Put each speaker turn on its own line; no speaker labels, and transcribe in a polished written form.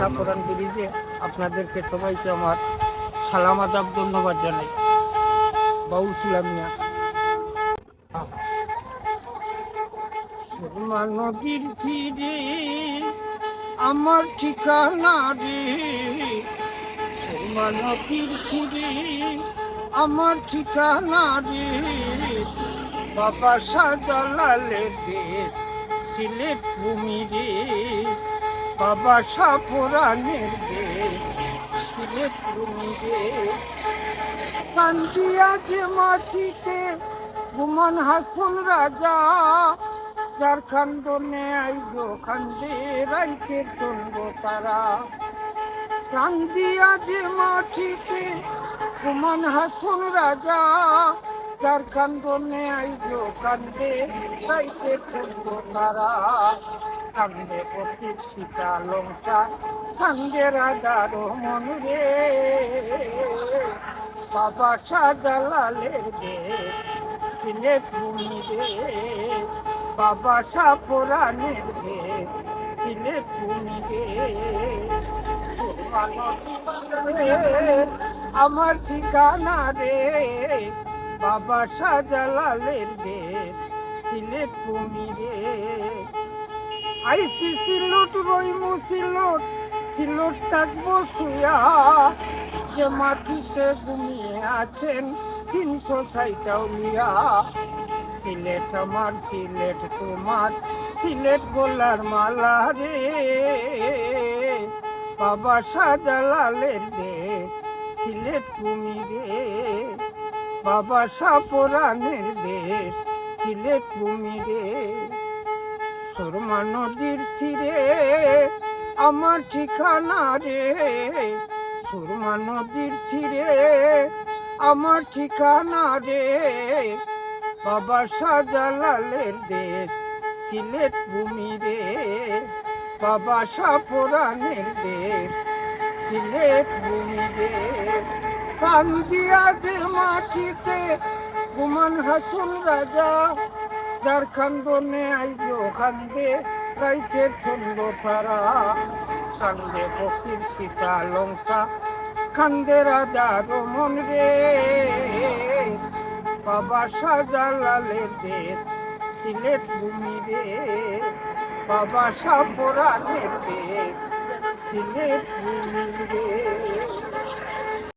শাহপুরান ব্রিজে আপনাদেরকে সবাইকে আমার সালাম আদাব ধন্যবাদ জানাই। বাউল ছিলাম মিয়া। সুরমা নদীর তীরে আমার ঠিকানা রে, সুরমা নদীর তীরে আমার ঠিকানা রে, বাবা শাহজালালের দেশ সিলেট ভূমি রে, বাবা শাহপুরানের দেশ সিলেট ভূমি রে। কান্দিয়া যে মাটিতে গুমান হাসন রাজা, যার খান্দনে আইজ খান্দে রাইতে চন্দ্র তারা। কান্দিয়া যে মাটিতে গুমান হাসন রাজা, যার খান্দনে আইজ খান্দে রাইতে চন্দ্র তারা। কান্দে পতির সীতা লঙ্কা, কান্দে রাজার মন রে, বাবা শাহজালালের দেশ সিলেট ভূমি রে, বাবা শাহপুরানের দেশ সিলেট ভূমি রে। সুরমা নদী আমার ঠিকানা রে, বাবা শাহজালালের দেশ সিলেট ভূমি রে। আইসি সিলট রইমু সিলট, সিলট থাকবো শুয়া, যে মাটিতে ঘুমিয়ে আছেন 360 আউলিয়া। সিলেট আমার সিলেট তোমার, সিলেট গোলার মালা রে, বাবা শাহজালালের দেশ সিলেট ভূমি রে, বাবা শাহপুরানের দেশ সিলেট ভূমি রে। সুরমা নদীর তীরে আমার ঠিকানা রে, সুরমা নদীর তীরে আমার ঠিকানা রে, বাবা শাহজালালের দেশ সিলেট ভূমি রে, বাবা শাহপুরানের দেশ সিলেট ভূমি রে। কান্দিয়া যে মাটিতে গুমান হাসন রাজা, যার খান্দনে আইজ খান্দে রাইতে ছন্দ তারা। কান্দে ফকির সীতা লঙ্কা, কান্দে রাজার মন রে, বাবা শাহজালালের দেশ সিলেট ভূমি রে, বাবা শাহপুরানের দেশ সিলেট ভূমি রে।